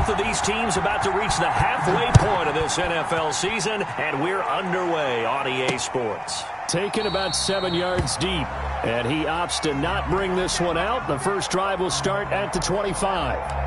Both of these teams about to reach the halfway point of this NFL season, and we're underway on EA Sports. Taken about 7 yards deep, and he opts to not bring this one out. The first drive will start at the 25.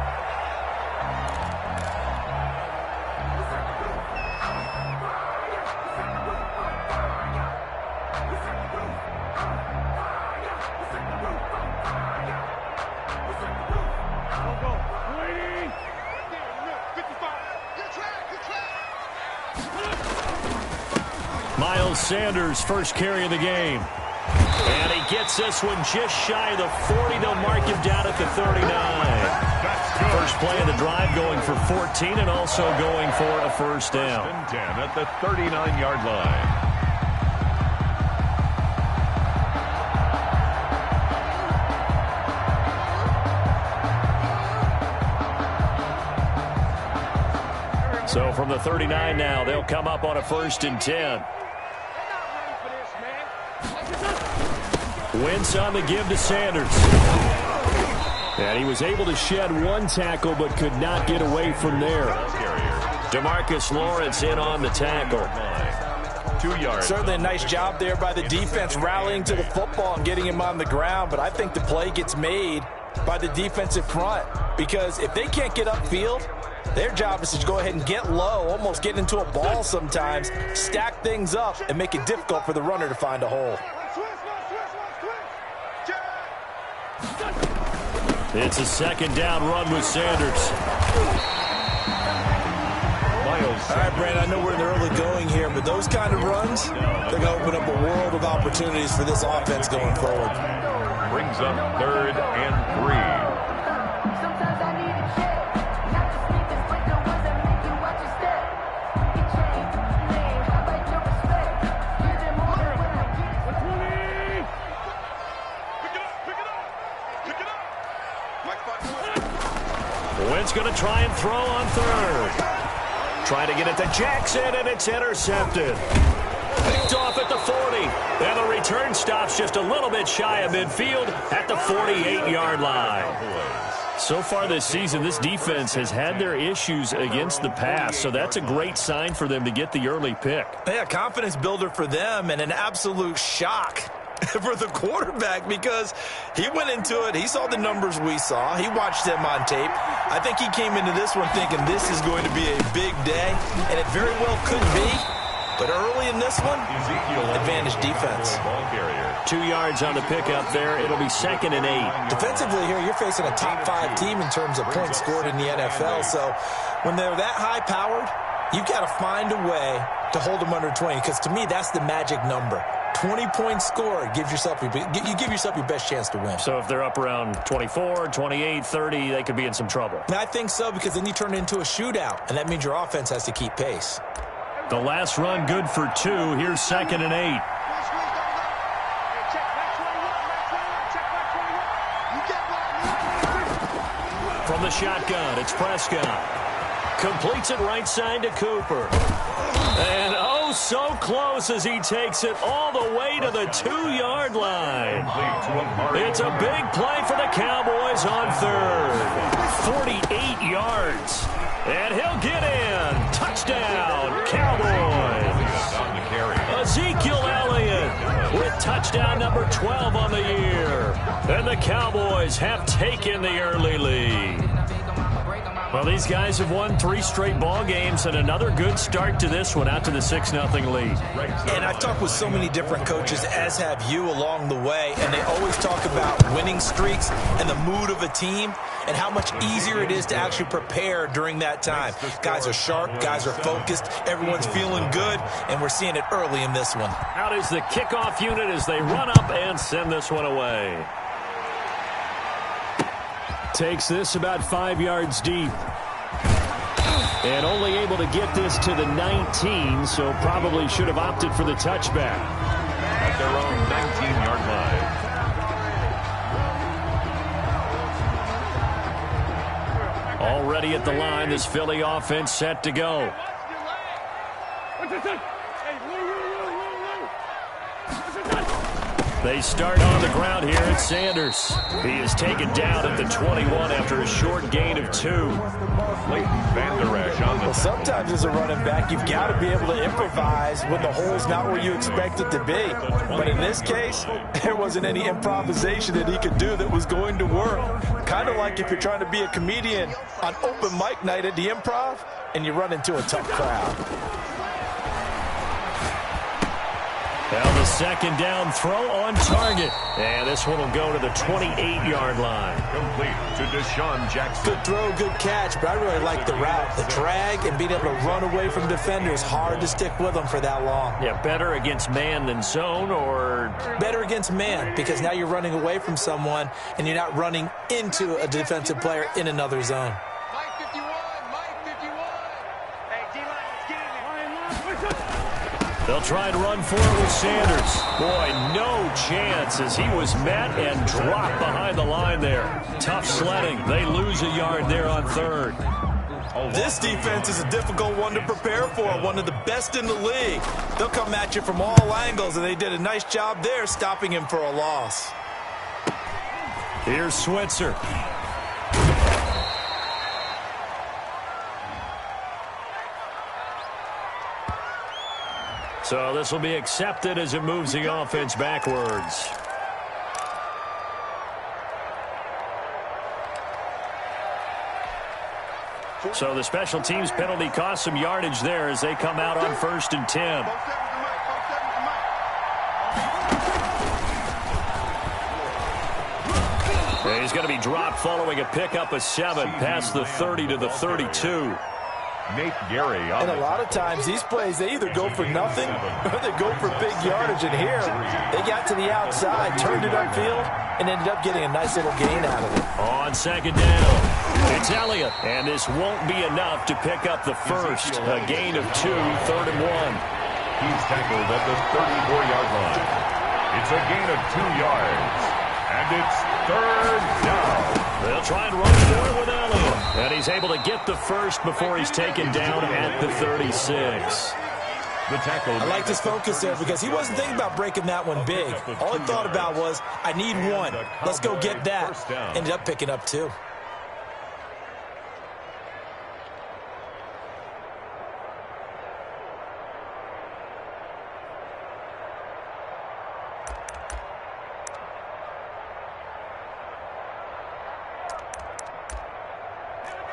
Sanders, first carry of the game. And he gets this one just shy of the 40. They'll mark him down at the 39. First play of the drive going for 14 and also going for a first down. 10 at the 39-yard line. So from the 39 now, they'll come up on a 1st and 10. Wentz on the give to Sanders. And he was able to shed one tackle but could not get away from there. DeMarcus Lawrence in on the tackle. 2 yards. Certainly a nice job there by the defense rallying to the football and getting him on the ground. But I think the play gets made by the defensive front. Because if they can't get upfield, their job is to go ahead and get low, almost get into a ball sometimes, stack things up, and make it difficult for the runner to find a hole. It's a 2nd down run with Sanders. All right, Brandon, I know we're in the early going here, but those kind of runs, they're going to open up a world of opportunities for this offense going forward. Brings up 3rd and 3. Wentz going to try and throw on 3rd. Trying to get it to Jackson, and it's intercepted. Picked off at the 40. And the return stops just a little bit shy of midfield at the 48-yard line. So far this season, this defense has had their issues against the pass, so that's a great sign for them to get the early pick. Yeah, confidence builder for them and an absolute shock for the quarterback because he went into it. He saw the numbers we saw. He watched them on tape. I think he came into this one thinking this is going to be a big day, and it very well could be. But early in this one, advantage defense. 2 yards on the pickup there. It'll be 2nd and 8. Defensively here, you're facing a top-5 team in terms of points scored in the NFL. So when they're that high-powered, you've got to find a way to hold them under 20 because to me, that's the magic number. 20 points scored, you give yourself your best chance to win. So if they're up around 24, 28, 30, they could be in some trouble. And I think so because then you turn it into a shootout, and that means your offense has to keep pace. The last run good for 2. Here's 2nd and 8. From the shotgun, it's Prescott. Completes it right side to Cooper. And oh, so close as he takes it all the way to the 2-yard line. It's a big play for the Cowboys on 3rd. 48 yards. And he'll get in. Touchdown, Cowboys. Ezekiel Elliott with touchdown number 12 on the year. And the Cowboys have taken the early lead. Well, these guys have won 3 straight ball games and another good start to this one out to the 6-0 lead. And I've talked with so many different coaches, as have you, along the way, and they always talk about winning streaks and the mood of a team and how much easier it is to actually prepare during that time. Guys are sharp, guys are focused, everyone's feeling good, and we're seeing it early in this one. Out is the kickoff unit as they run up and send this one away. Takes this about 5 yards deep. And only able to get this to the 19, so probably should have opted for the touchback. At their own 19-yard line. Already at the line, this Philly offense set to go. They start on the ground here at Sanders. He is taken down at the 21 after a short gain of 2. Well, sometimes as a running back, you've got to be able to improvise when the hole's not where you expect it to be. But in this case, there wasn't any improvisation that he could do that was going to work. Kind of like if you're trying to be a comedian on open mic night at the Improv and you run into a tough crowd. Now the second down throw on target. And this one will go to the 28-yard line. Complete to Deshaun Jackson. Good throw, good catch, but I really like the route. The drag and being able to run away from defenders, hard to stick with them for that long. Yeah, better against man than zone, or? Better against man, because now you're running away from someone and you're not running into a defensive player in another zone. They'll try and run for it with Sanders. Boy, no chance as he was met and dropped behind the line there. Tough sledding. They lose a yard there on third. This defense is a difficult one to prepare for, one of the best in the league. They'll come at you from all angles, and they did a nice job there stopping him for a loss. Here's Switzer. So this will be accepted as it moves the offense backwards. So the special teams penalty cost some yardage there as they come out on 1st and 10. And he's going to be dropped following a pickup of 7 past the 30 to the 32. Nate Gary. And a lot of times these plays, they either go for nothing or they go for big yardage. And here, they got to the outside, turned it upfield, and ended up getting a nice little gain out of it. On second down, it's Elliott. And this won't be enough to pick up the first. A gain of 2, 3rd and 1. He's tackled at the 34-yard line. It's a gain of 2 yards. And it's 3rd down. They'll try and run for it with Elliott. And he's able to get the first before he's taken down at the 36. The tackle. I liked his focus there because he wasn't thinking about breaking that one big. All he thought about was, I need 1. Let's go get that. Ended up picking up 2.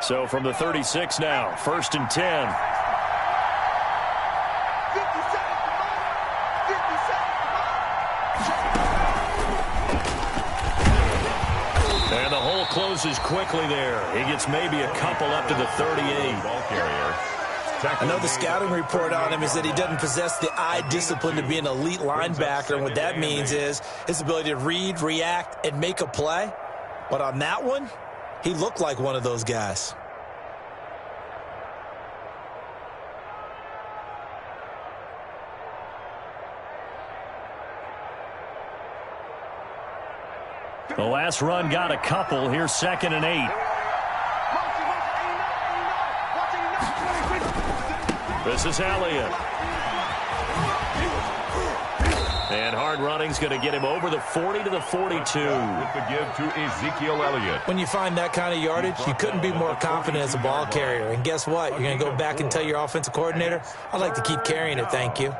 So from the 36 now, 1st and 10. And the hole closes quickly there. He gets maybe a couple up to the 38. Ball carrier. I know the scouting report on him is that he doesn't possess the eye discipline to be an elite linebacker. And what that means is his ability to read, react, and make a play. But on that one, he looked like one of those guys. The last run got a couple. Here's 2nd and 8. This is Elliott. And hard running's going to get him over the 40 to the 42. With the give to Ezekiel Elliott. When you find that kind of yardage, you couldn't be more confident as a ball carrier. And guess what? You're going to go back and tell your offensive coordinator, I'd like to keep carrying it, thank you.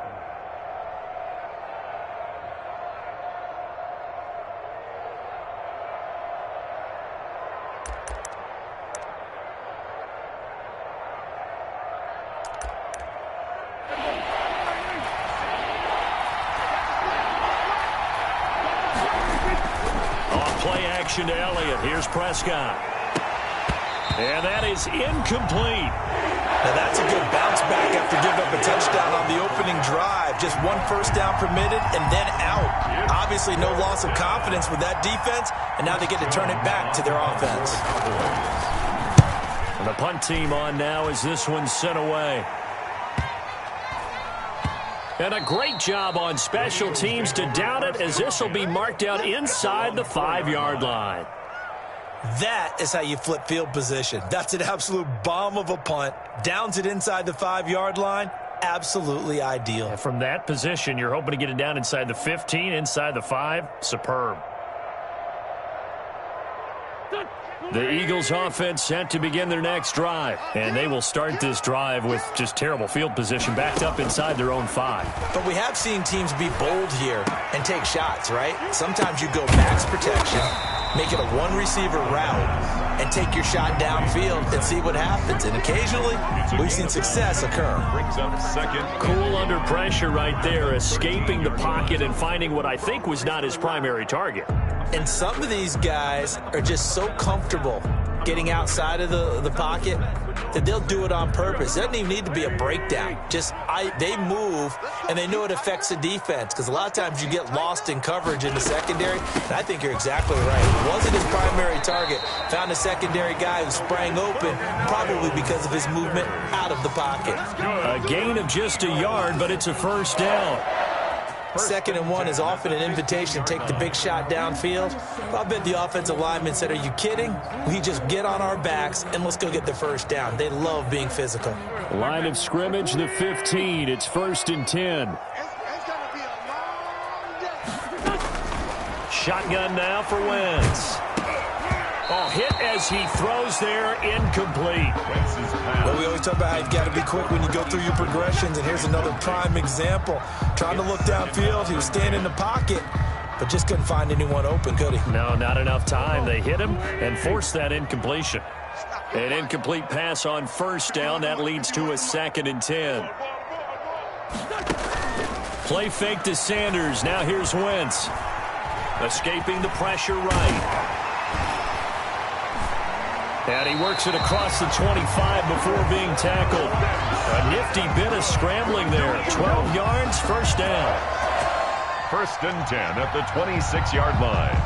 To Elliott. Here's Prescott. And that is incomplete. Now that's a good bounce back after giving up a touchdown on the opening drive. Just 1 first down permitted and then out. Obviously no loss of confidence with that defense, and now they get to turn it back to their offense. And the punt team on now as this one's sent away. And a great job on special teams to down it as this will be marked out inside the 5-yard line. That is how you flip field position. That's an absolute bomb of a punt. Downs it inside the 5-yard line. absolutely ideal. And from that position, you're hoping to get it down inside the 15, inside the 5. Superb. The Eagles offense set to begin their next drive. And they will start this drive with just terrible field position backed up inside their own 5. But we have seen teams be bold here and take shots, right? Sometimes you go max protection, make it a one-receiver route, and take your shot downfield and see what happens. And occasionally, we've seen success occur. Brings up second. Cool under pressure right there, escaping the pocket and finding what I think was not his primary target. And some of these guys are just so comfortable getting outside of the pocket that they'll do it on purpose. It doesn't even need to be a breakdown. They move, and they know it affects the defense, because a lot of times you get lost in coverage in the secondary, and I think you're exactly right. It wasn't his primary target. Found a secondary guy who sprang open, probably because of his movement out of the pocket. A gain of just a yard, but it's a first down. 2nd and 1 is often an invitation to take the big shot downfield. I bet the offensive lineman said, are you kidding? We just get on our backs and let's go get the first down. They love being physical. Line of scrimmage, the 15. It's 1st and 10. Shotgun now for Wentz. Oh, hit as he throws there, incomplete. Well, we always talk about how you've got to be quick when you go through your progressions, and here's another prime example. Trying to look downfield, he was standing in the pocket, but just couldn't find anyone open, could he? No, not enough time. They hit him and forced that incompletion. An incomplete pass on first down. That leads to a 2nd and 10. Play fake to Sanders. Now here's Wentz. Escaping the pressure right. And he works it across the 25 before being tackled. A nifty bit of scrambling there. 12 yards, first down. 1st and 10 at the 26-yard line.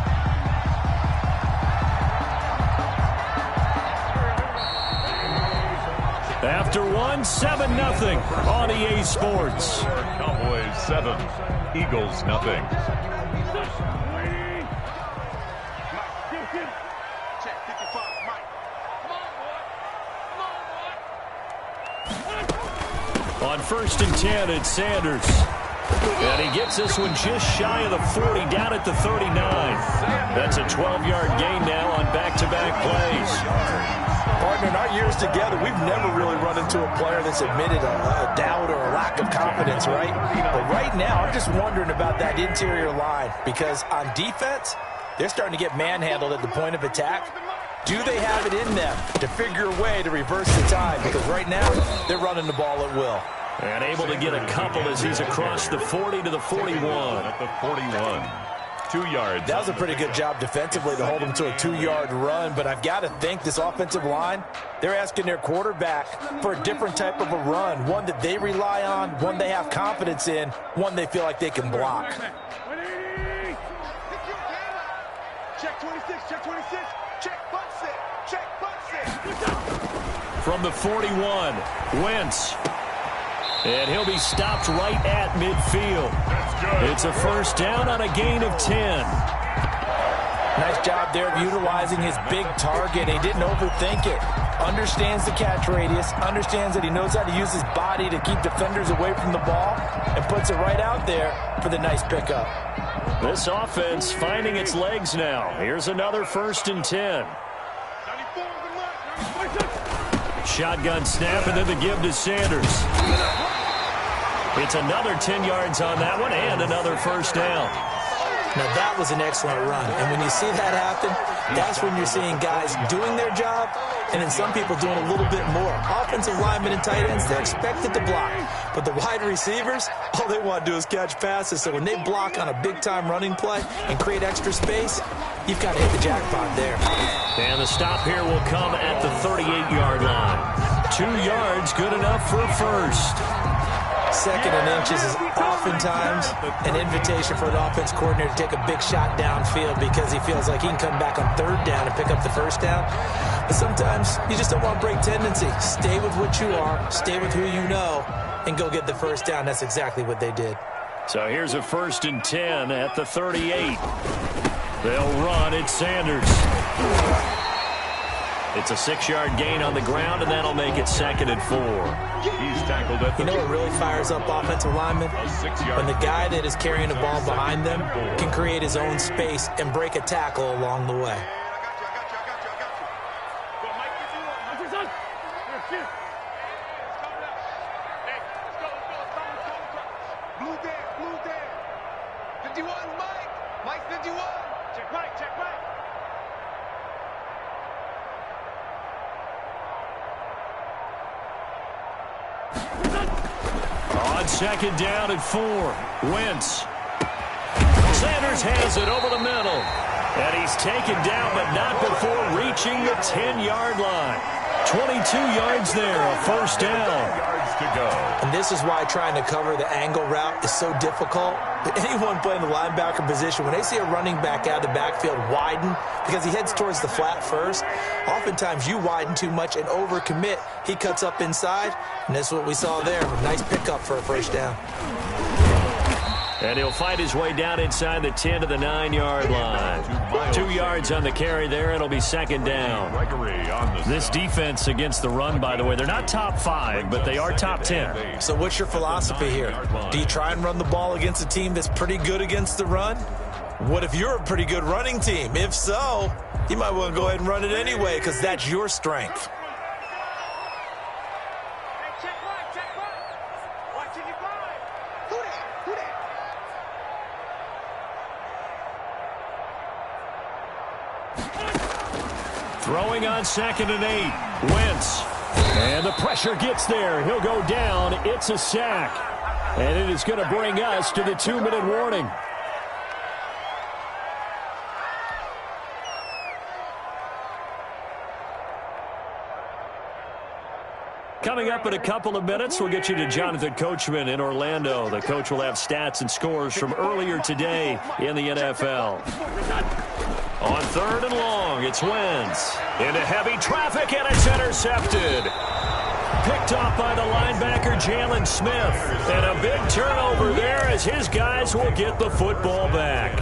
After 7-0 on EA Sports. Cowboys 7, Eagles nothing. On 1st and 10, it's Sanders. And he gets this one just shy of the 40, down at the 39. That's a 12-yard gain now on back-to-back plays. Partner, in our years together, we've never really run into a player that's admitted a doubt or a lack of confidence, right? But right now, I'm just wondering about that interior line, because on defense, they're starting to get manhandled at the point of attack. Do they have it in them to figure a way to reverse the tide? Because right now, they're running the ball at will. And able to get a couple as he's across the 40 to the 41. At the 41. 2 yards. That was a pretty good job defensively to hold him to a 2-yard run, but I've got to think this offensive line, they're asking their quarterback for a different type of a run, one that they rely on, one they have confidence in, one they feel like they can block. Check 26, check 26, check butt set, check butt set. From the 41, Wentz. And he'll be stopped right at midfield. It's a first down on a gain of 10. Nice job there of utilizing his big target. He didn't overthink it. Understands the catch radius, understands that he knows how to use his body to keep defenders away from the ball, and puts it right out there for the nice pickup. This offense finding its legs now. Here's another 1st and 10. Shotgun snap, and then the give to Sanders. It's another 10 yards on that one, and another first down. Now, that was an excellent run. And when you see that happen, that's when you're seeing guys doing their job, and then some people doing a little bit more. Offensive linemen and tight ends, they're expected to block. But the wide receivers, all they want to do is catch passes. So when they block on a big-time running play and create extra space, you've got to hit the jackpot there. And the stop here will come at the 38-yard line. 2 yards, good enough for a first. 2nd and inches is oftentimes an invitation for the offense coordinator to take a big shot downfield because he feels like he can come back on 3rd down and pick up the first down. But sometimes you just don't want to break tendency. Stay with what you are, stay with who you know, and go get the first down. That's exactly what they did. So here's a 1st and 10 at the 38. They'll run. It's Sanders. It's a 6-yard gain on the ground, and that'll make it 2nd and 4. He's tackled at the... You know what really fires up offensive linemen? When the guy that is carrying the ball behind them can create his own space and break a tackle along the way. On 2nd down and 4, Wentz. Sanders has it over the middle. And he's taken down, but not before reaching the 10-yard line. 22 yards there, a 1st down. Yards to go. And this is why trying to cover the angle route is so difficult. Anyone playing the linebacker position, when they see a running back out of the backfield widen because he heads towards the flat first, oftentimes you widen too much and overcommit. He cuts up inside, and that's what we saw there. Nice pickup for a 1st down. And he'll fight his way down inside the 10 to the 9-yard line. 2 yards on the carry there. It'll be 2nd down. This defense against the run, by the way, they're not top 5, but they are top 10. So what's your philosophy here? Do you try and run the ball against a team that's pretty good against the run? What if you're a pretty good running team? If so, you might want to go ahead and run it anyway because that's your strength. Throwing on 2nd and 8, Wentz. And the pressure gets there. He'll go down. It's a sack. And it is going to bring us to the 2-minute warning. Coming up in a couple of minutes, we'll get you to Jonathan Coachman in Orlando. The coach will have stats and scores from earlier today in the NFL. On 3rd and long, it's Wentz. Into heavy traffic, and it's intercepted. Picked off by the linebacker, Jalen Smith. And a big turnover there as his guys will get the football back.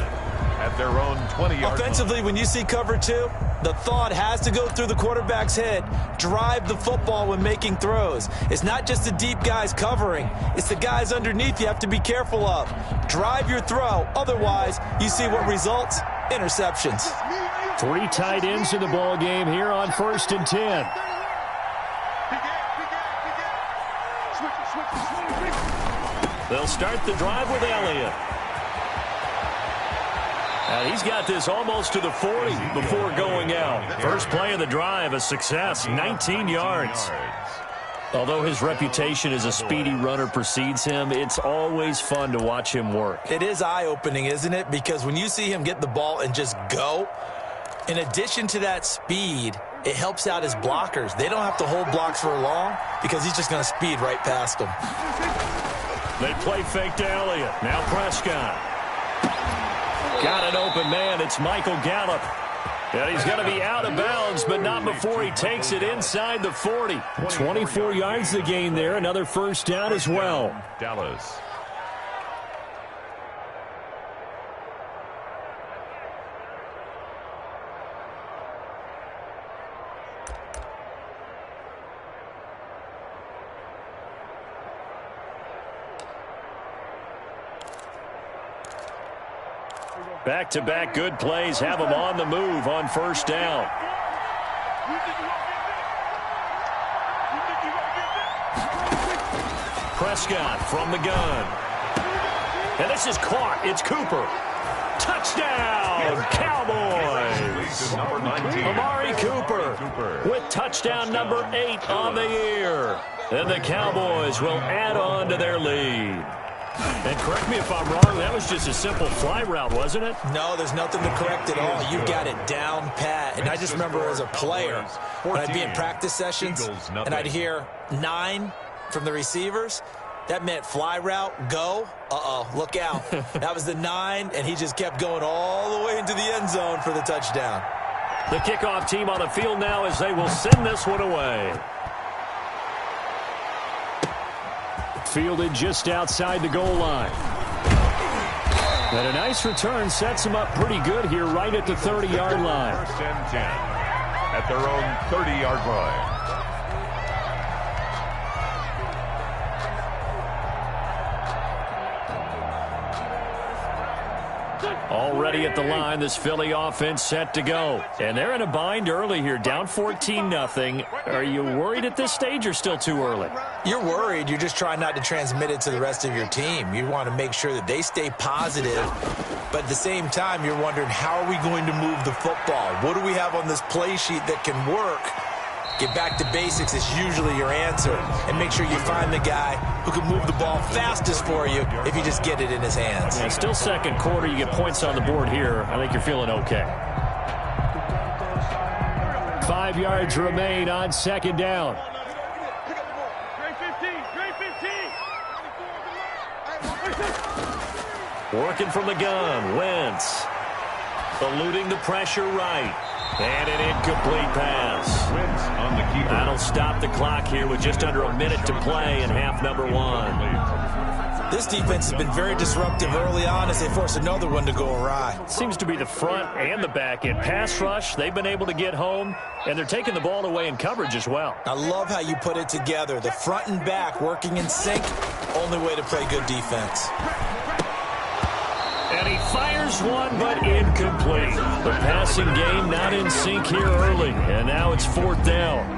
At their own 20-yard Offensively, line. when you see cover 2, the thought has to go through the quarterback's head. Drive the football when making throws. It's not just the deep guys covering. It's the guys underneath you have to be careful of. Drive your throw. Otherwise, you see what results? Interceptions. 3 tight ends in the ball game here on 1st and 10. They'll start the drive with Elliott. And he's got this almost to the 40 before going out. First play of the drive, a success, 19 yards. Although his reputation as a speedy runner precedes him, it's always fun to watch him work. It is eye-opening, isn't it? Because when you see him get the ball and just go, in addition to that speed, it helps out his blockers. They don't have to hold blocks for long because he's just going to speed right past them. They play fake to Elliott. Now Prescott. Got an open man. It's Michael Gallup. And he's going to be out of bounds, but not before he takes it inside the 40. 24 yards to gain there. Another 1st down as well. Dallas. Back-to-back good plays have him on the move on 1st down. Prescott from the gun. And this is caught. It's Cooper. Touchdown, Cowboys. Amari Cooper with touchdown number 8 on the year. And the Cowboys will add on to their lead. And correct me if I'm wrong, that was just a simple fly route, wasn't it? No, there's nothing to correct at all. You got it down pat. And I just remember as a player, when I'd be in practice sessions and I'd hear 9 from the receivers, that meant fly route, go. Uh-oh, look out. That was the 9, and he just kept going all the way into the end zone for the touchdown. The kickoff team on the field now as they will send this one away. Fielded just outside the goal line. And a nice return sets him up pretty good here right at the 30-yard line. 1st and 10. at their own 30-yard line. Already at the line, this Philly offense set to go. And they're in a bind early here, down 14-0. Are you worried at this stage or still too early? You're worried. You're just trying not to transmit it to the rest of your team. You want to make sure that they stay positive. But at the same time, you're wondering, how are we going to move the football? What do we have on this play sheet that can work? Get back to basics is usually your answer. And make sure you find the guy who can move the ball fastest for you if you just get it in his hands. Yeah, still second quarter. You get points on the board here. I think you're feeling okay. 5 yards remain on second down. Working from the gun. Wentz. Eluding the pressure right. And an incomplete pass. Wentz on the keeper. That'll stop the clock here with just under a minute to play in half number one. This defense has been very disruptive early on as they force another one to go awry. Seems to be the front and the back end. Pass rush, they've been able to get home, and they're taking the ball away in coverage as well. I love how you put it together. The front and back working in sync, only way to play good defense. And he fires one, but incomplete. The passing game not in sync here early, and now it's fourth down.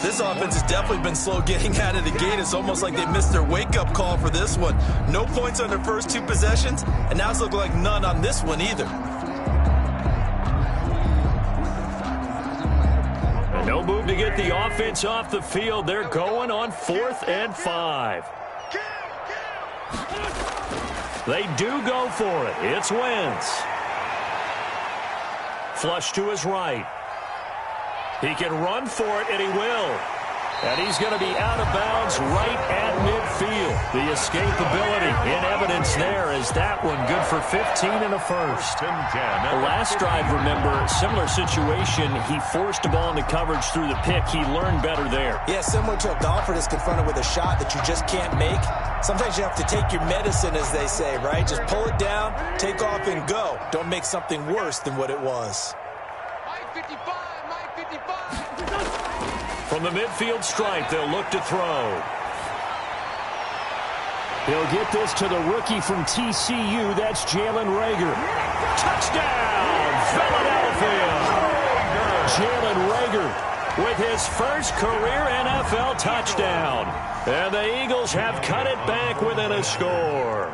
This offense has definitely been slow getting out of the gate. It's almost like they missed their wake-up call for this one. No points on their first two possessions, and now it's looking like none on this one either. And no move to get the offense off the field. They're going on 4th and 5. They do go for it. It's Wentz. Flush to his right. He can run for it, and he will. And he's going to be out of bounds right at midfield. The escapability in evidence there is that one good for 15 and a first. The last drive, remember, similar situation. He forced a ball into coverage through the pick. He learned better there. Yeah, similar to a golfer that's confronted with a shot that you just can't make. Sometimes you have to take your medicine, as they say, right? Just pull it down, take off, and go. Don't make something worse than what it was. From the midfield stripe, they'll look to throw. He'll get this to the rookie from TCU. That's Jalen Reagor. Touchdown, Philadelphia! Jalen Reagor with his first career NFL touchdown. And the Eagles have cut it back within a score.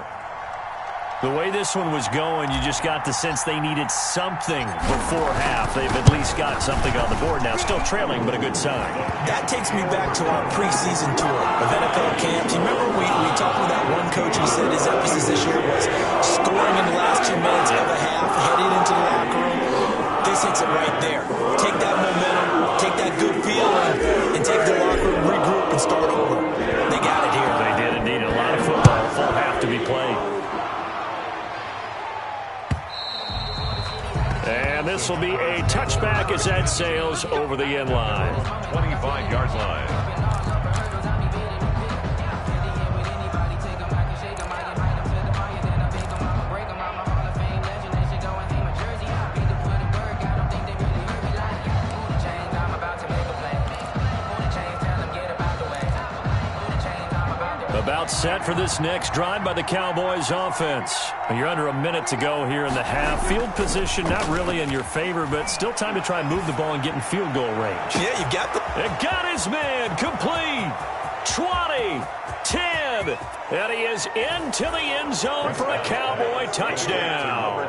The way this one was going, you just got the sense they needed something before half. They've at least got something on the board now. Still trailing, but a good sign. That takes me back to our preseason tour of NFL camps. You remember we talked with that one coach who said his emphasis this year was scoring in the last 2 minutes of a half, heading into the locker room. This hits it right there. Take that momentum, take that good feeling, and take the locker room, regroup, and start over. They got it here. They did indeed. A lot of football, full half to be played. And this will be a touchback as that sails over the end line. 25-yard line. About set for this next drive by the Cowboys offense. You're under a minute to go here in the half. Field position not really in your favor, but still time to try and move the ball and get in field goal range. Yeah, you got the... It got his man complete. 20, 10, and he is into the end zone for a Cowboy touchdown.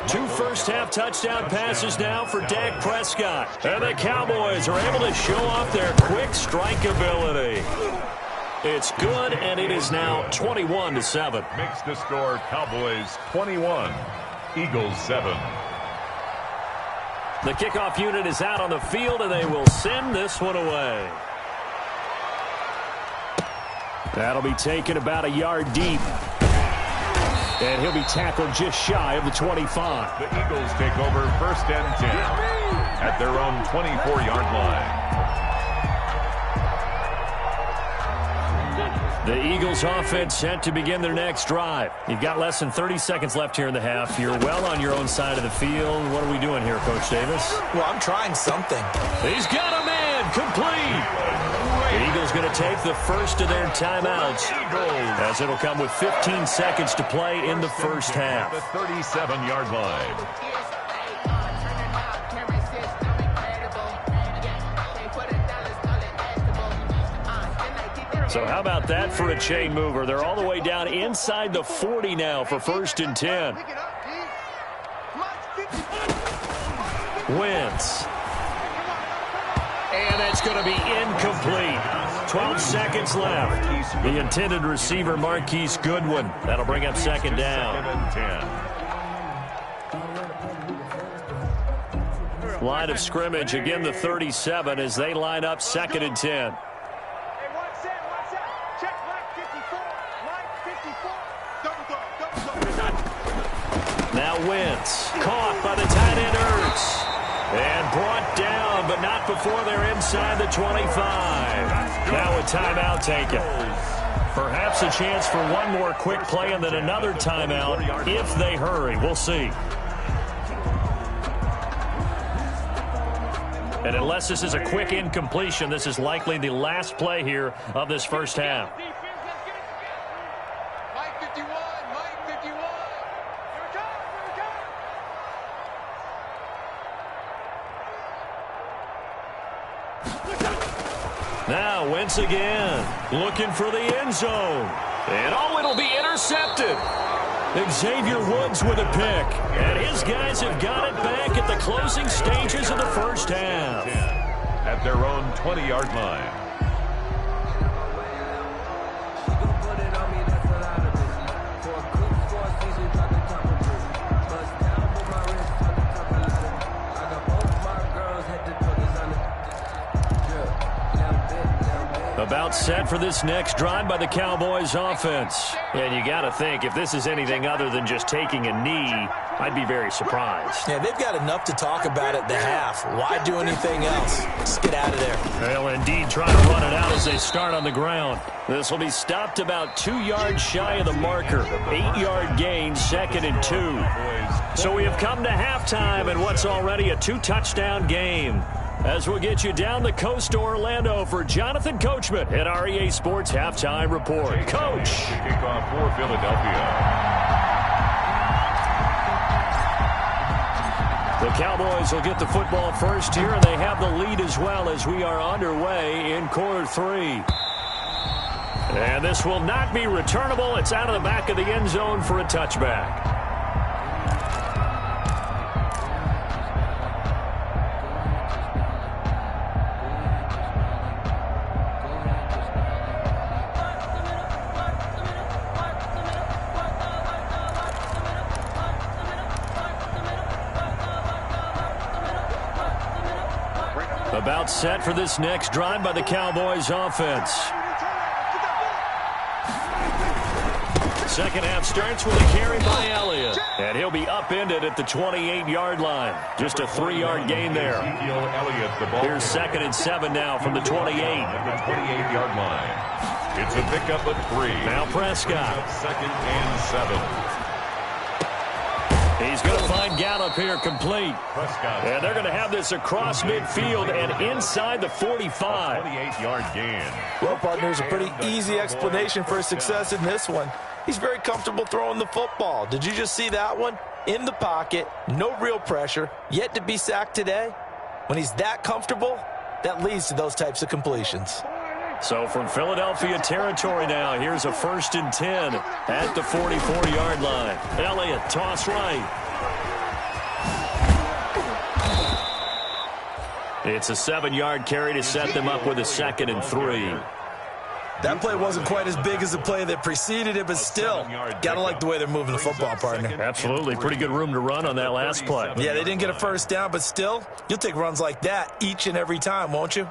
2 first-half touchdown passes now for Dak Prescott. And the Cowboys are able to show off their quick strike ability. It's good, and it is now 21-7. Makes the score Cowboys 21, Eagles 7. The kickoff unit is out on the field, and they will send this one away. That'll be taken about a yard deep. And he'll be tackled just shy of the 25. The Eagles take over 1st and 10 at their own 24-yard line. The Eagles offense set to begin their next drive. You've got less than 30 seconds left here in the half. You're well on your own side of the field. What are we doing here, Coach Davis? Well, I'm trying something. He's got a man complete. The Eagles going to take the first of their timeouts, as it'll come with 15 seconds to play in the first half. The 37-yard line. So how about that for a chain mover? They're all the way down inside the 40 now for 1st and 10. Wentz. And that's going to be incomplete. 12 seconds left. The intended receiver, Marquise Goodwin. That'll bring up 2nd down. Line of scrimmage, again the 37 as they line up 2nd and 10. Now Wentz, caught by the tight end Ertz, and brought down, but not before they're inside the 25. Now a timeout taken. Perhaps a chance for one more quick play and then another timeout if they hurry. We'll see. And unless this is a quick incompletion, this is likely the last play here of this first half. Now Wentz again, looking for the end zone. And it'll be intercepted. Xavier Woods with a pick. And his guys have got it back at the closing stages of the first half. At their own 20-yard line. About set for this next drive by the Cowboys offense. And you got to think, if this is anything other than just taking a knee, I'd be very surprised. Yeah, they've got enough to talk about at the half. Why do anything else? Just get out of there. They'll indeed try to run it out as they start on the ground. This will be stopped about 2 yards shy of the marker. 8-yard gain, 2nd and 2. So we have come to halftime in what's already a 2-touchdown game. As we'll get you down the coast to Orlando for Jonathan Coachman at our EA Sports Halftime Report. Coach. Kickoff for Philadelphia. The Cowboys will get the football first here, and they have the lead as well as we are underway in quarter 3. And this will not be returnable. It's out of the back of the end zone for a touchback. About set for this next drive by the Cowboys offense. Second half starts with a carry by Elliott. And he'll be upended at the 28-yard line. Just a 3-yard gain there. Here's 2nd and 7 now from the 28. At the 28-yard line. It's a pickup of 3. Now Prescott. 2nd and 7. He's going to find Gallup here complete. And they're going to have this across midfield and inside the 45. 28-yard gain. Well, partner, there's a pretty easy explanation for his success in this one. He's very comfortable throwing the football. Did you just see that one? In the pocket, no real pressure, yet to be sacked today. When he's that comfortable, that leads to those types of completions. So from Philadelphia territory now, here's a 1st and 10 at the 44-yard line. Elliott, toss right. It's a 7-yard carry to set them up with a 2nd and 3. That play wasn't quite as big as the play that preceded it, but still, got to like the way they're moving the football, partner. Absolutely. Pretty good room to run on that last play. Yeah, they didn't get a first down, but still, you'll take runs like that each and every time, won't you?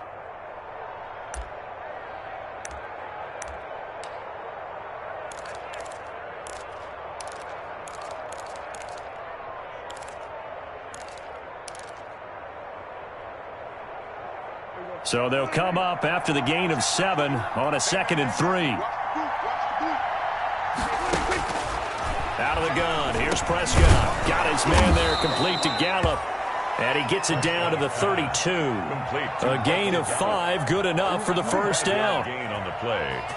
So they'll come up after the gain of 7 on a 2nd and 3. Out of the gun, here's Prescott. Got his man there, complete to Gallup. And he gets it down to the 32. A gain of 5, good enough for the first down.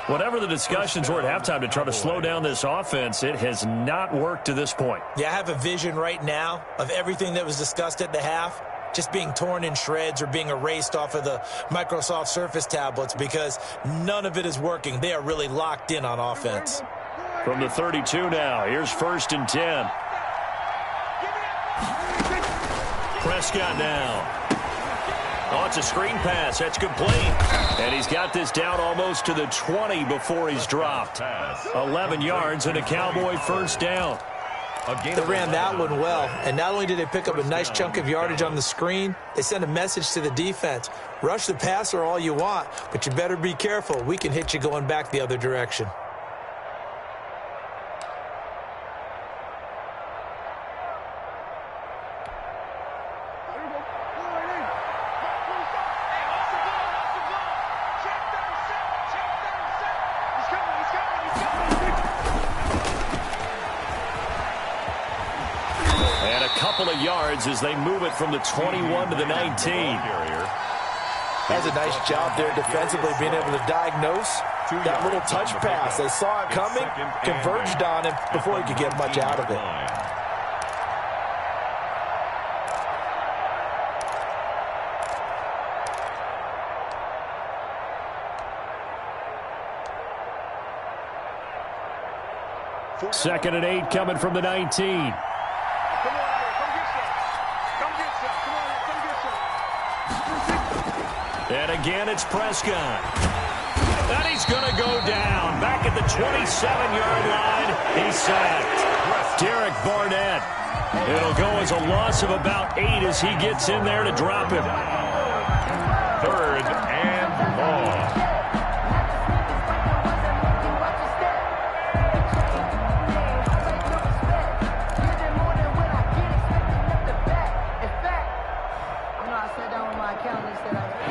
Whatever the discussions were at halftime to try to slow down this offense, it has not worked to this point. Yeah, I have a vision right now of everything that was discussed at the half just being torn in shreds or being erased off of the Microsoft Surface tablets because none of it is working. They are really locked in on offense. From the 32 now, here's 1st and 10. Prescott now. Oh, it's a screen pass. That's complete. And he's got this down almost to the 20 before he's dropped. 11 yards and a Cowboy first down. They ran that one well, and not only did they pick up a nice chunk of yardage on the screen, they sent a message to the defense. Rush the passer all you want, but you better be careful. We can hit you going back the other direction. Yards as they move it from the 21 to the 19. That's a nice job there defensively, being able to diagnose that little touch pass. They saw it coming, converged on him before he could get much out of it. Second and 8 coming from the 19. And again, it's Prescott. And he's going to go down. Back at the 27-yard line, he's sacked. Derek Barnett. It'll go as a loss of about 8 as he gets in there to drop him. 3rd and long.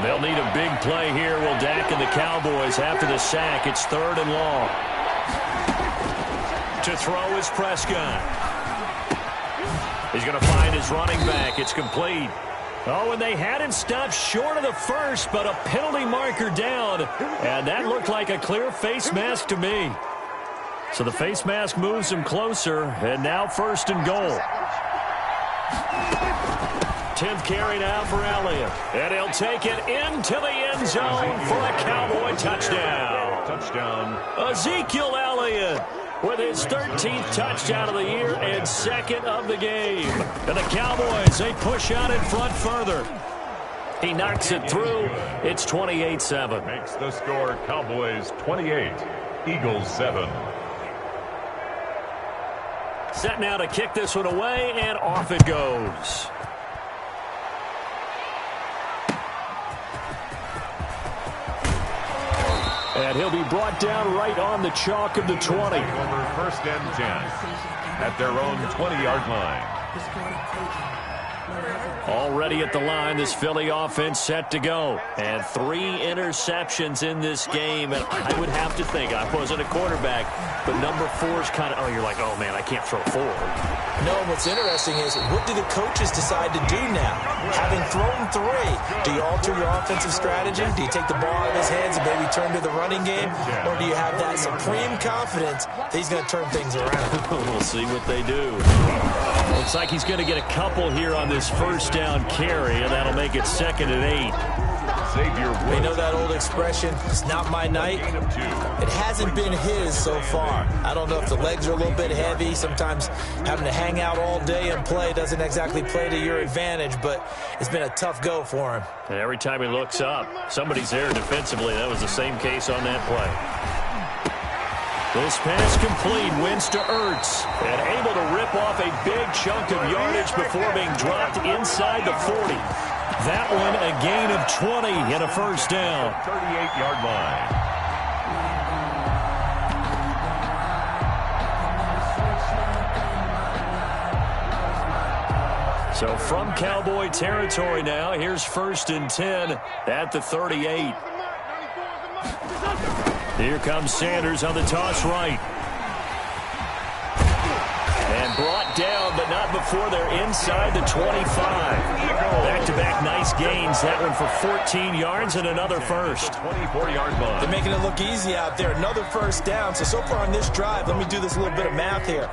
They'll need a big play here, will Dak and the Cowboys after the sack. It's 3rd and long. To throw is Prescott. He's going to find his running back. It's complete. Oh, and they had him stopped short of the first, but a penalty marker down. And that looked like a clear face mask to me. So the face mask moves him closer, and now 1st and goal. 10th carry now for Elliott. And he'll take it into the end zone for a Cowboy touchdown. Ezekiel Elliott with his 13th touchdown of the year and 2nd of the game. And the Cowboys, they push out in front further. He knocks it through. It's 28-7. Makes the score Cowboys 28, Eagles 7. Set now to kick this one away, and off it goes. And he'll be brought down right on the chalk of the 20. Over 1st and 10 at their own 20-yard line. Already at the line, this Philly offense set to go. And 3 interceptions in this game. And I would have to think, I wasn't a quarterback, but number 4 is kind of, oh, you're like, oh, man, I can't throw 4. No, what's interesting is, what do the coaches decide to do now? Having thrown 3, do you alter your offensive strategy? Do you take the ball out of his hands and maybe turn to the running game? Or do you have that supreme confidence that he's going to turn things around? We'll see what they do. Looks like he's going to get a couple here on this first down carry, and that'll make it 2nd and 8. You know that old expression, it's not my night? It hasn't been his so far. I don't know if the legs are a little bit heavy. Sometimes having to hang out all day and play doesn't exactly play to your advantage, but it's been a tough go for him. And every time he looks up, somebody's there defensively. That was the same case on that play. This pass complete, wins to Ertz, and able to rip off a big chunk of yardage before being dropped inside the 40. That one a gain of 20 and a first down. 38-yard line. So from Cowboy territory now, here's 1st and 10 at the 38. Here comes Sanders on the toss right. before they're inside the 25. Back-to-back nice gains. That one for 14 yards and another first. 24-yard line. They're making it look easy out there. Another first down. So far on this drive, let me do this little bit of math here.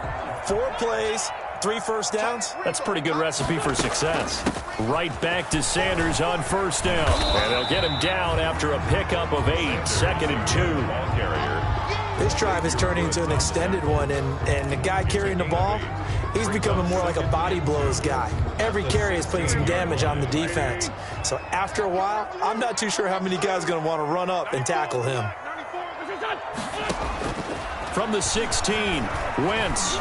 4 plays, 3 first downs. That's a pretty good recipe for success. Right back to Sanders on first down. And they'll get him down after a pickup of 8. 2nd and 2. Ball carrier. This drive is turning into an extended one, and the guy carrying the ball, he's becoming more like a body blows guy. Every carry is putting some damage on the defense. So after a while, I'm not too sure how many guys are going to want to run up and tackle him. From the 16, Wentz.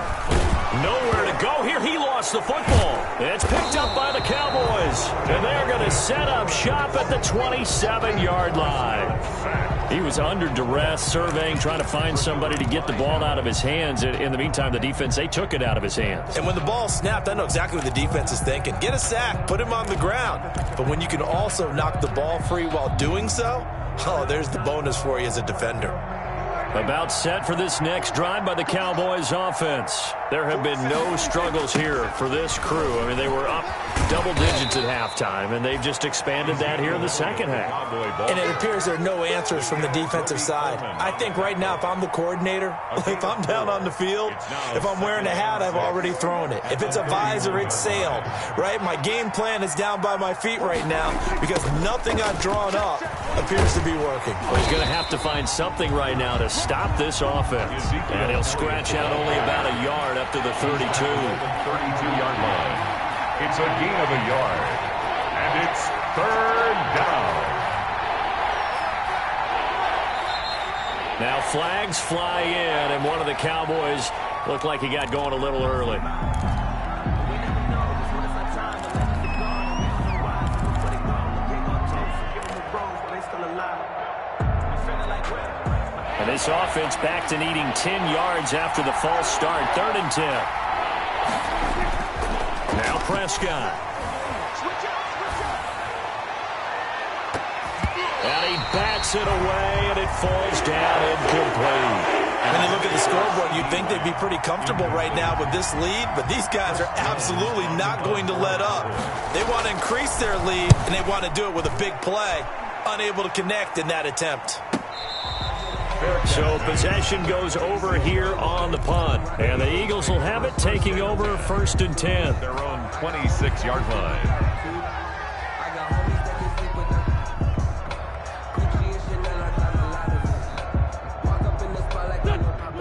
Nowhere to go here. He lost the football. It's picked up by the Cowboys. And they're going to set up shop at the 27-yard line. He was under duress, surveying, trying to find somebody to get the ball out of his hands. In the meantime, the defense, they took it out of his hands. And when the ball snapped, I know exactly what the defense is thinking. Get a sack, put him on the ground. But when you can also knock the ball free while doing so, oh, there's the bonus for you as a defender. About set for this next drive by the Cowboys offense. There have been no struggles here for this crew. I mean, they were up double digits at halftime, and they've just expanded that here in the second half. And it appears there are no answers from the defensive side. I think right now, if I'm the coordinator, if I'm down on the field, if I'm wearing a hat, I've already thrown it. If it's a visor, it's sailed, right? My game plan is down by my feet right now because nothing I've drawn up appears to be working. Well, he's going to have to find something right now to stop this offense. And he'll scratch out only about a yard up to the 32. 32-yard line. It's a gain of a yard. And it's 3rd down. Now flags fly in, and one of the Cowboys looked like he got going a little early. And this offense back to needing 10 yards after the false start. 3rd and 10. Now Prescott. And he bats it away, and it falls down incomplete. When you look at the scoreboard, you'd think they'd be pretty comfortable right now with this lead, but these guys are absolutely not going to let up. They want to increase their lead, and they want to do it with a big play. Unable to connect in that attempt. So possession goes over here on the punt. And the Eagles will have it, taking over 1st and 10. Their own 26-yard line.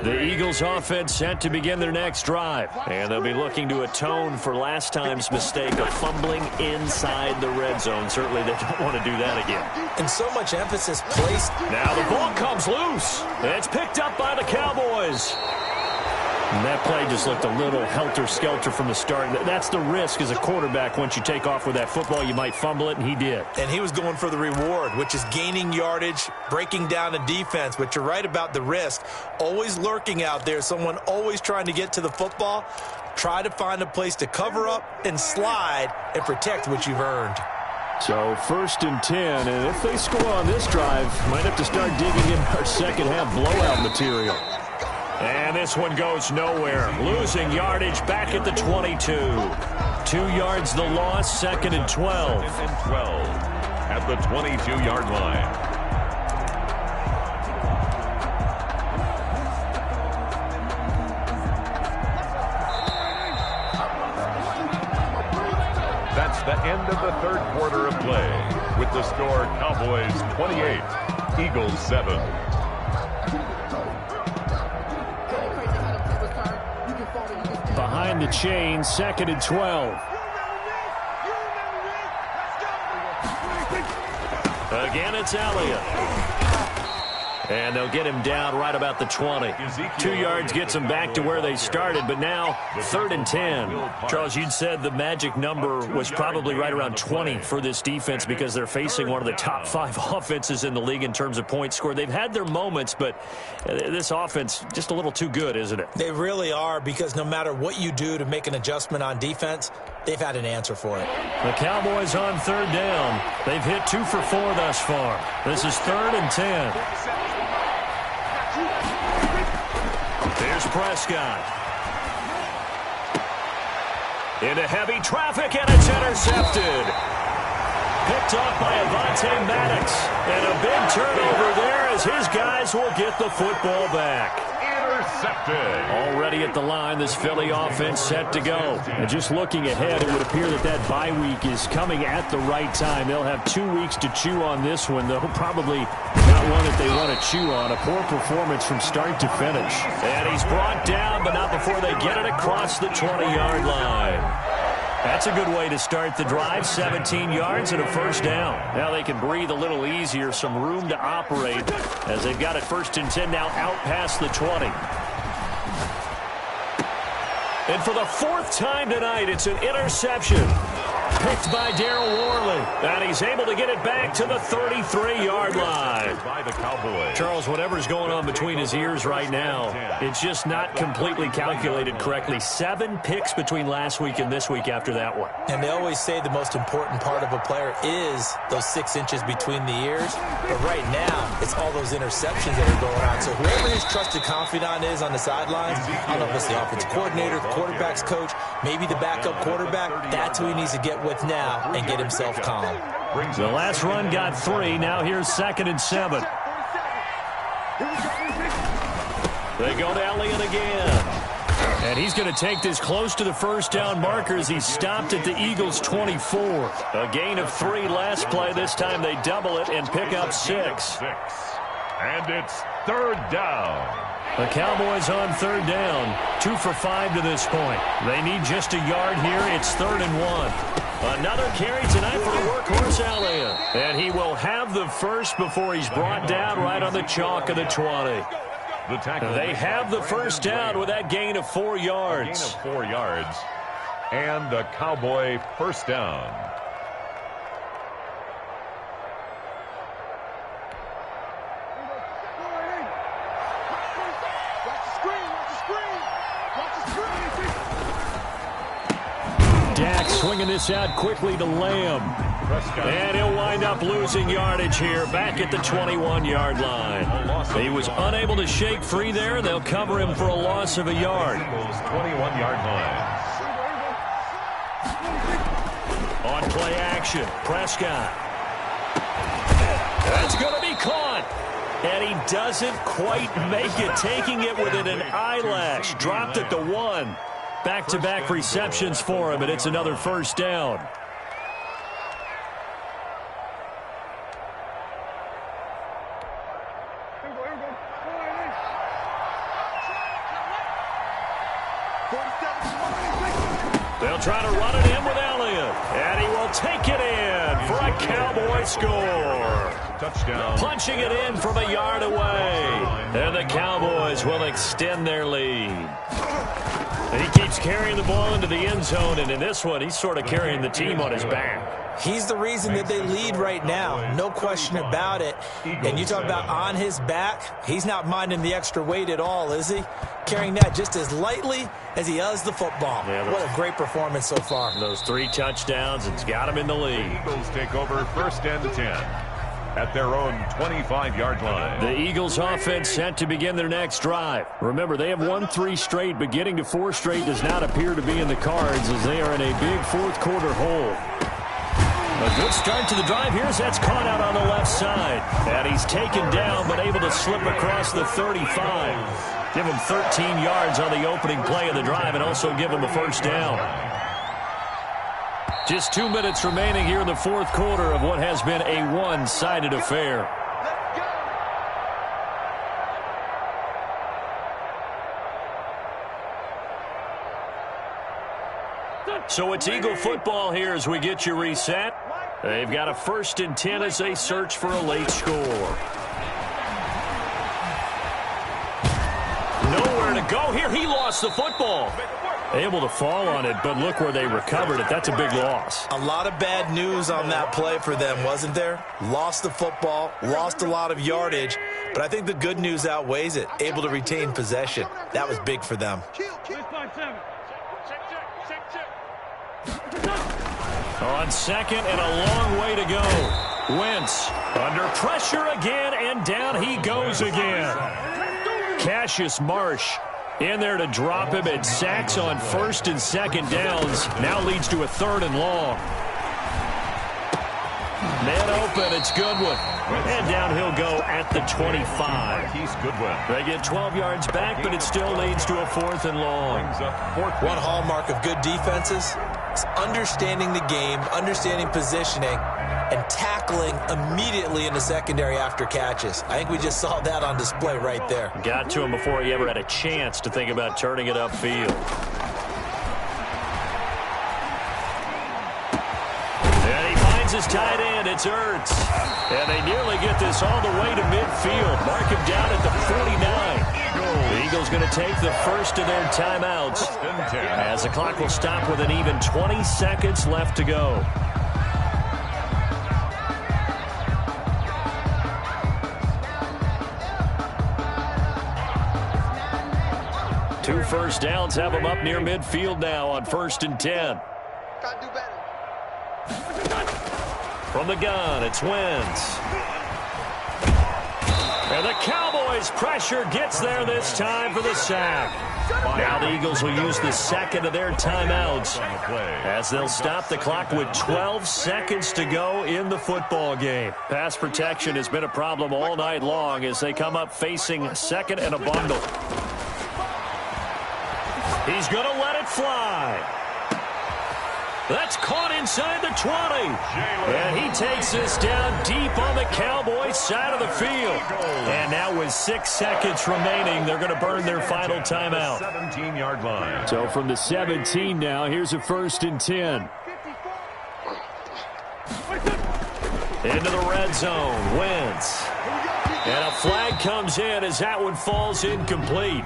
The Eagles offense set to begin their next drive. And they'll be looking to atone for last time's mistake of fumbling inside the red zone. Certainly they don't want to do that again. And so much emphasis placed. Now the ball comes loose. It's picked up by the Cowboys. And that play just looked a little helter-skelter from the start. That's the risk as a quarterback. Once you take off with that football, you might fumble it, and he did. And he was going for the reward, which is gaining yardage, breaking down a defense. But you're right about the risk. Always lurking out there, someone always trying to get to the football. Try to find a place to cover up and slide and protect what you've earned. So 1st and 10, and if they score on this drive, might have to start digging in our second half blowout material. And this one goes nowhere. Losing yardage back at the 22. 2 yards the loss, 2nd and 12. 2nd and 12 at the 22-yard line. That's the end of the 3rd quarter of play. With the score, Cowboys 28, Eagles 7. Behind the chain, 2nd and 12. Again, it's Elliott. And they'll get him down right about the 20. 2 yards gets them back to where they started, but now 3rd and 10. Charles, you'd said the magic number was probably right around 20 for this defense because they're facing one of the top 5 offenses in the league in terms of points scored. They've had their moments, but this offense just a little too good, isn't it? They really are, because no matter what you do to make an adjustment on defense, they've had an answer for it. The Cowboys on 3rd down. They've hit 2 for 4 thus far. This is 3rd and 10. There's Prescott. Into heavy traffic, and it's intercepted. Picked off by Avonte Maddox. And a big turnover there as his guys will get the football back. Intercepted. Already at the line, this Philly offense set to go. And just looking ahead, it would appear that bye week is coming at the right time. They'll have 2 weeks to chew on this one, though probably not one that they want to chew on. A poor performance from start to finish. And he's brought down, but not before they get it across the 20-yard line. That's a good way to start the drive, 17 yards and a first down. Now they can breathe a little easier, some room to operate as they've got it 1st and 10 now out past the 20. And for the 4th time tonight, it's an interception. Picked by Darryl Worley. And he's able to get it back to the 33-yard line. By the Cowboys. Charles, whatever's going on between his ears right now, it's just not completely calculated correctly. 7 picks between last week and this week after that one. And they always say the most important part of a player is those 6 inches between the ears. But right now, it's all those interceptions that are going on. So whoever his trusted confidant is on the sidelines, I don't know if it's the offensive coordinator, the quarterback's coach, maybe the backup quarterback, that's who he needs to get with now and get himself calm. The last run got 3. Now here's 2nd and 7. They go to Elliott again. And he's going to take this close to the first down marker as he stopped at the Eagles' 24. A gain of 3 last play. This time they double it and pick up 6. And it's 3rd down. The Cowboys on 3rd down. 2 for 5 to this point. They need just a yard here. It's 3rd and 1. Another carry tonight for the workhorse Elliott. And he will have the first before he's brought down right on the chalk of the 20. They have the first down with that gain of 4 yards. Gain of 4 yards. And a Cowboy first down. Dak swinging this out quickly to Lamb. And he'll wind up losing yardage here back at the 21-yard line. He was unable to shake free there. They'll cover him for a loss of a yard. 21-yard line. On play action, Prescott. That's going to be caught. And he doesn't quite make it, taking it within an eyelash. Dropped at the 1. Back-to-back receptions for him, and it's another first down. They'll try to run it in with Elliott, and he will take it in for a Cowboy score. Touchdown. Punching it in from a yard away, and the Cowboys will extend their lead. And he keeps carrying the ball into the end zone, and in this one, he's sort of carrying the team on his back. He's the reason that they lead right now, no question about it. And you talk about on his back, he's not minding the extra weight at all, is he? Carrying that just as lightly as he does the football. Yeah, what a great performance so far. Those 3 touchdowns, it's got him in the lead. Eagles take over 1st and 10 at their own 25-yard line. The Eagles offense set to begin their next drive. Remember, they have won 3 straight, but getting to 4 straight does not appear to be in the cards as they are in a big 4th quarter hole. A good start to the drive here as that's caught out on the left side. And he's taken down but able to slip across the 35. Give him 13 yards on the opening play of the drive and also give him a first down. Just 2 minutes remaining here in the 4th quarter of what has been a one-sided affair. So it's Eagle football here as we get you reset. They've got a 1st and 10 as they search for a late score. Nowhere to go here. He lost the football. Able to fall on it, but look where they recovered it. That's a big loss. A lot of bad news on that play for them, wasn't there? Lost the football, lost a lot of yardage, but I think the good news outweighs it. Able to retain possession. That was big for them. On 2nd and a long way to go. Wentz under pressure again, and down he goes again. Cassius Marsh In there to drop him, and sacks on first and second downs. Now leads to a 3rd and long. Man open, it's Goodwin. And down he'll go at the 25. They get 12 yards back, but it still leads to a 4th and long. One hallmark of good defenses is understanding the game, understanding positioning, and tackling immediately in the secondary after catches. I think we just saw that on display right there. Got to him before he ever had a chance to think about turning it upfield. His tight end, it's Ertz. And they nearly get this all the way to midfield. Mark him down at the 49. The Eagles going to take the first of their timeouts as the clock will stop with an even 20 seconds left to go. Two first downs have them up near midfield now on 1st and 10. Gotta do better. From the gun, it's Wentz. And the Cowboys' pressure gets there this time for the sack. Now the Eagles will use the second of their timeouts as they'll stop the clock with 12 seconds to go in the football game. Pass protection has been a problem all night long as they come up facing second and a bundle. He's going to let it fly. That's caught inside the 20. And he takes this down deep on the Cowboys' side of the field. And now with 6 seconds remaining, they're going to burn their final timeout. 17-yard line. So from the 17 now, here's a 1st and 10. Into the red zone, Wentz. And a flag comes in as that one falls incomplete.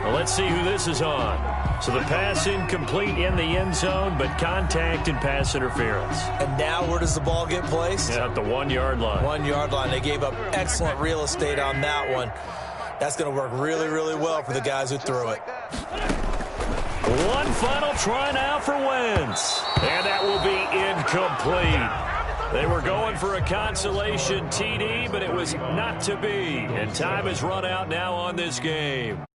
Well, let's see who this is on. So the pass incomplete in the end zone, but contact and pass interference. And now where does the ball get placed? At the 1-yard line. 1-yard line. They gave up excellent real estate on that one. That's going to work really, really well for the guys who threw it. One final try now for Wentz. And that will be incomplete. They were going for a consolation TD, but it was not to be. And time has run out now on this game.